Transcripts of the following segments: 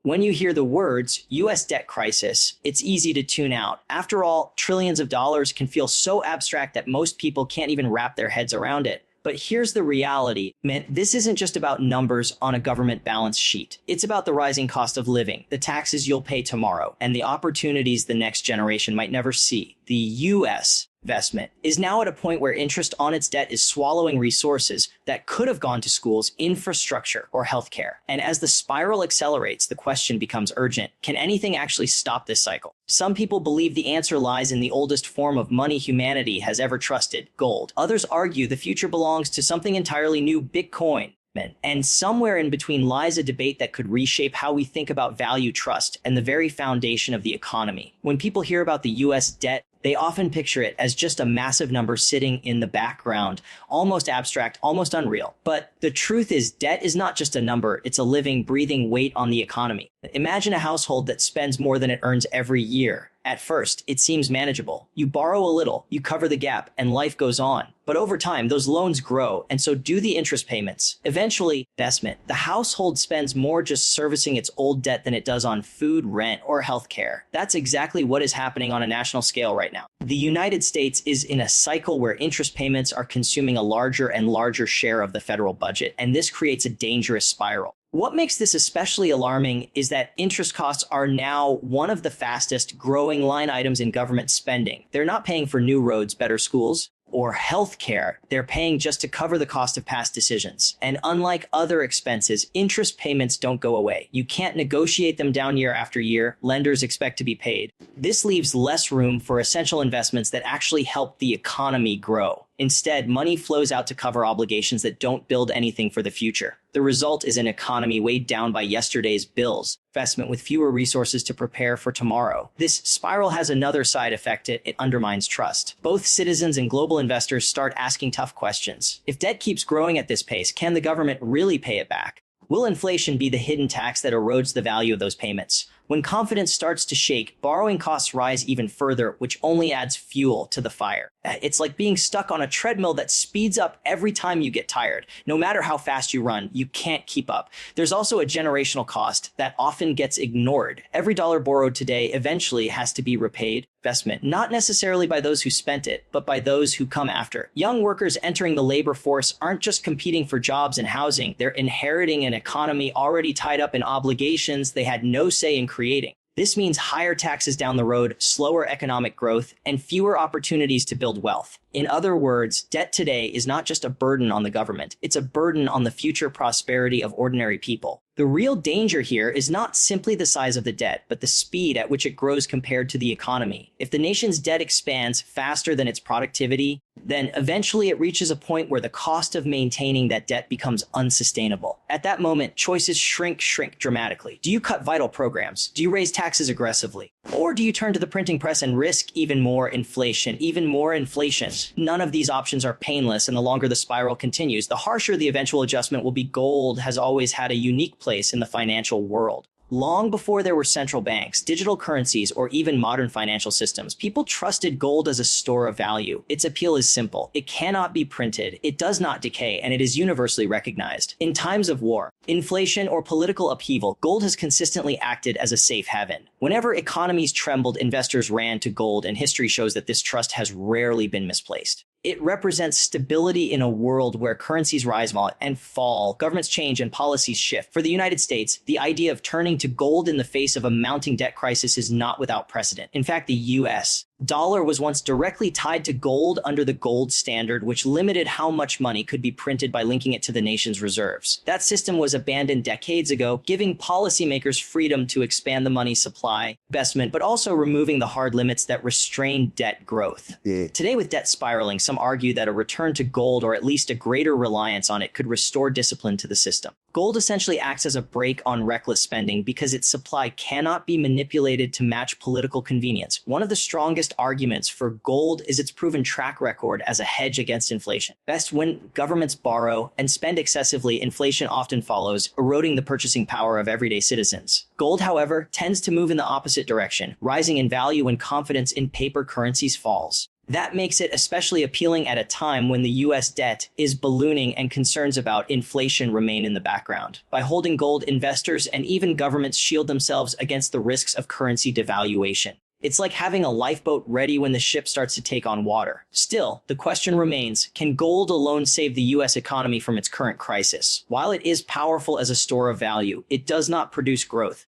When you hear the words US debt crisis, it's easy to tune out. After all, trillions of dollars can feel so abstract that most people can't even wrap their heads around it. But here's the reality, man. This isn't just about numbers on a government balance sheet. It's about the rising cost of living, the taxes you'll pay tomorrow, and the opportunities the next generation might never see. The U.S. investment is now at a point where interest on its debt is swallowing resources that could have gone to schools, infrastructure, or healthcare. And as the spiral accelerates, the question becomes urgent. Can anything actually stop this cycle? Some people believe the answer lies in the oldest form of money humanity has ever trusted, gold. Others argue the future belongs to something entirely new, Bitcoin. And somewhere in between lies a debate that could reshape how we think about value, trust, and the very foundation of the economy. When people hear about the US debt, they often picture it as just a massive number sitting in the background, almost abstract, almost unreal. But the truth is, debt is not just a number, it's a living, breathing weight on the economy. Imagine a household that spends more than it earns every year. At first, it seems manageable. You borrow a little, you cover the gap, and life goes on. But over time, those loans grow, and so do the interest payments. Eventually, investment. The household spends more just servicing its old debt than it does on food, rent, or healthcare. That's exactly what is happening on a national scale right now. The United States is in a cycle where interest payments are consuming a larger and larger share of the federal budget, and this creates a dangerous spiral. What makes this especially alarming is that interest costs are now one of the fastest growing line items in government spending. They're not paying for new roads, better schools, or healthcare. They're paying just to cover the cost of past decisions. And unlike other expenses, interest payments don't go away. You can't negotiate them down year after year. Lenders expect to be paid. This leaves less room for essential investments that actually help the economy grow. Instead, money flows out to cover obligations that don't build anything for the future. The result is an economy weighed down by yesterday's bills, investment with fewer resources to prepare for tomorrow. This spiral has another side effect. It undermines trust. Both citizens and global investors start asking tough questions. If debt keeps growing at this pace, can the government really pay it back? Will inflation be the hidden tax that erodes the value of those payments? When confidence starts to shake, borrowing costs rise even further, which only adds fuel to the fire. It's like being stuck on a treadmill that speeds up every time you get tired. No matter how fast you run, you can't keep up. There's also a generational cost that often gets ignored. Every dollar borrowed today eventually has to be repaid. Investment, not necessarily by those who spent it, but by those who come after. Young workers entering the labor force aren't just competing for jobs and housing. They're inheriting an economy already tied up in obligations they had no say in creating. This means higher taxes down the road, slower economic growth, and fewer opportunities to build wealth. In other words, debt today is not just a burden on the government, it's a burden on the future prosperity of ordinary people. The real danger here is not simply the size of the debt, but the speed at which it grows compared to the economy. If the nation's debt expands faster than its productivity, then eventually it reaches a point where the cost of maintaining that debt becomes unsustainable. At that moment, choices shrink dramatically. Do you cut vital programs? Do you raise taxes aggressively? Or do you turn to the printing press and risk even more inflation? None of these options are painless, and the longer the spiral continues, the harsher the eventual adjustment will be. Gold has always had a unique place in the financial world. Long before there were central banks, digital currencies, or even modern financial systems, people trusted gold as a store of value. Its appeal is simple. It cannot be printed, it does not decay, and it is universally recognized. In times of war, inflation, or political upheaval, gold has consistently acted as a safe haven. Whenever economies trembled, investors ran to gold, and history shows that this trust has rarely been misplaced. It represents stability in a world where currencies rise and fall, governments change, and policies shift. For the United States, the idea of turning to gold in the face of a mounting debt crisis is not without precedent. In fact, the U.S. dollar was once directly tied to gold under the gold standard, which limited how much money could be printed by linking it to the nation's reserves. That system was abandoned decades ago, giving policymakers freedom to expand the money supply, investment, but also removing the hard limits that restrain debt growth. Today, with debt spiraling, some argue that a return to gold, or at least a greater reliance on it, could restore discipline to the system. Gold essentially acts as a brake on reckless spending because its supply cannot be manipulated to match political convenience. One of the strongest arguments for gold is its proven track record as a hedge against inflation. Best when governments borrow and spend excessively, inflation often follows, eroding the purchasing power of everyday citizens. Gold, however, tends to move in the opposite direction, rising in value when confidence in paper currencies falls. That makes it especially appealing at a time when the US debt is ballooning and concerns about inflation remain in the background. By holding gold, investors and even governments shield themselves against the risks of currency devaluation. It's like having a lifeboat ready when the ship starts to take on water. Still, the question remains, can gold alone save the US economy from its current crisis? While it is powerful as a store of value, it does not produce growth.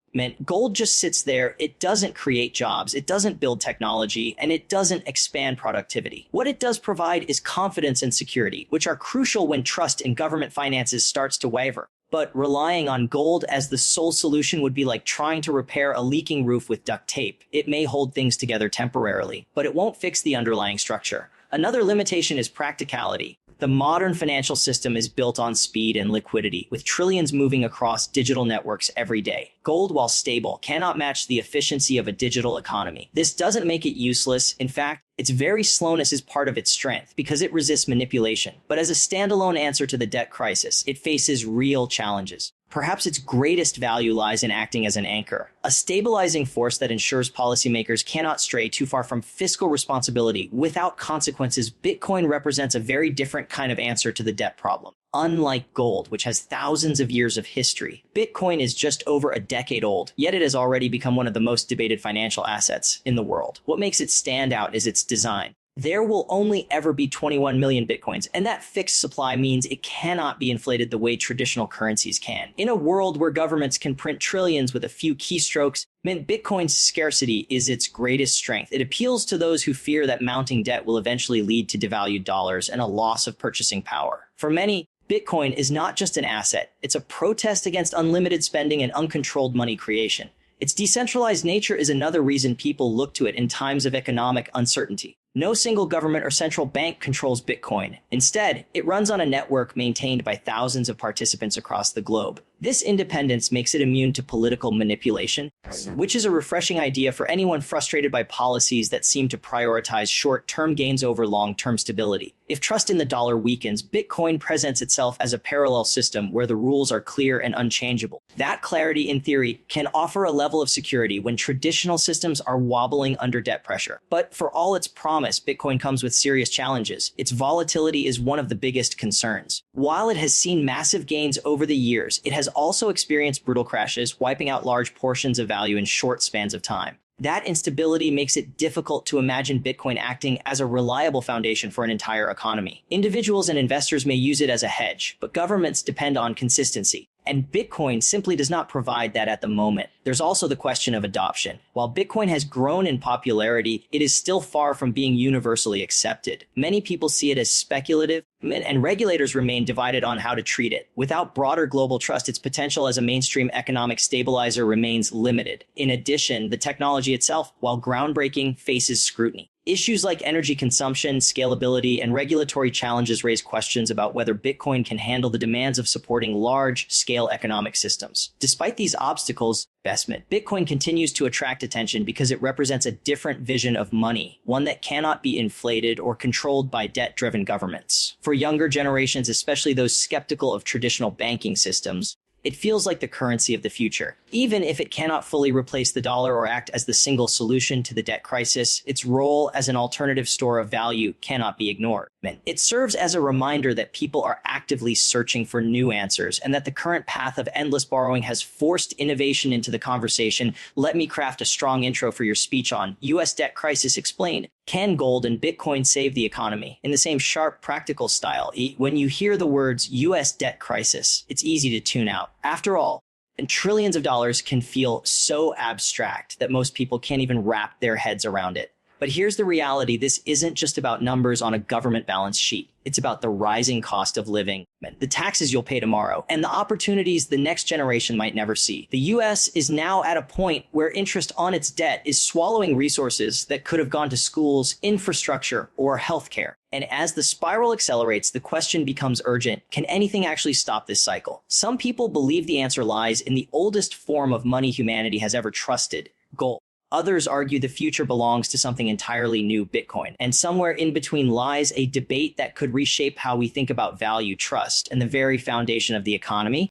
Gold just sits there. It doesn't create jobs, it doesn't build technology, and it doesn't expand productivity. What it does provide is confidence and security, which are crucial when trust in government finances starts to waver. But relying on gold as the sole solution would be like trying to repair a leaking roof with duct tape. It may hold things together temporarily, but it won't fix the underlying structure. Another limitation is practicality. The modern financial system is built on speed and liquidity, with trillions moving across digital networks every day. Gold, while stable, cannot match the efficiency of a digital economy. This doesn't make it useless. In fact, its very slowness is part of its strength because it resists manipulation. But as a standalone answer to the debt crisis, it faces real challenges. Perhaps its greatest value lies in acting as an anchor, a stabilizing force that ensures policymakers cannot stray too far from fiscal responsibility without consequences. Bitcoin represents a very different kind of answer to the debt problem. Unlike gold, which has thousands of years of history, Bitcoin is just over a decade old, yet it has already become one of the most debated financial assets in the world. What makes it stand out is its design. There will only ever be 21 million Bitcoins, and that fixed supply means it cannot be inflated the way traditional currencies can. In a world where governments can print trillions with a few keystrokes, Bitcoin's scarcity is its greatest strength. It appeals to those who fear that mounting debt will eventually lead to devalued dollars and a loss of purchasing power. For many, Bitcoin is not just an asset, it's a protest against unlimited spending and uncontrolled money creation. Its decentralized nature is another reason people look to it in times of economic uncertainty. No single government or central bank controls Bitcoin. Instead, it runs on a network maintained by thousands of participants across the globe. This independence makes it immune to political manipulation, which is a refreshing idea for anyone frustrated by policies that seem to prioritize short-term gains over long-term stability. If trust in the dollar weakens, Bitcoin presents itself as a parallel system where the rules are clear and unchangeable. That clarity, in theory, can offer a level of security when traditional systems are wobbling under debt pressure. But for all its promise, Bitcoin comes with serious challenges. Its volatility is one of the biggest concerns. While it has seen massive gains over the years, it has also experienced brutal crashes, wiping out large portions of value in short spans of time. That instability makes it difficult to imagine Bitcoin acting as a reliable foundation for an entire economy. Individuals and investors may use it as a hedge, but governments depend on consistency. And Bitcoin simply does not provide that at the moment. There's also the question of adoption. While Bitcoin has grown in popularity, it is still far from being universally accepted. Many people see it as speculative, and regulators remain divided on how to treat it. Without broader global trust, its potential as a mainstream economic stabilizer remains limited. In addition, the technology itself, while groundbreaking, faces scrutiny. Issues like energy consumption, scalability, and regulatory challenges raise questions about whether Bitcoin can handle the demands of supporting large-scale economic systems. Despite these obstacles, Bitcoin continues to attract attention because it represents a different vision of money, one that cannot be inflated or controlled by debt-driven governments. For younger generations, especially those skeptical of traditional banking systems, it feels like the currency of the future. Even if it cannot fully replace the dollar or act as the single solution to the debt crisis, its role as an alternative store of value cannot be ignored. It serves as a reminder that people are actively searching for new answers and that the current path of endless borrowing has forced innovation into the conversation. Let me craft a strong intro for your speech on US debt crisis explained. Can gold and Bitcoin save the economy? In the same sharp, practical style, when you hear the words US debt crisis, it's easy to tune out. After all, and trillions of dollars can feel so abstract that most people can't even wrap their heads around it. But here's the reality. This isn't just about numbers on a government balance sheet. It's about the rising cost of living, the taxes you'll pay tomorrow, and the opportunities the next generation might never see. The US is now at a point where interest on its debt is swallowing resources that could have gone to schools, infrastructure, or healthcare. And as the spiral accelerates, the question becomes urgent. Can anything actually stop this cycle? Some people believe the answer lies in the oldest form of money humanity has ever trusted, gold. Others argue the future belongs to something entirely new, Bitcoin. And somewhere in between lies a debate that could reshape how we think about value, trust, and the very foundation of the economy.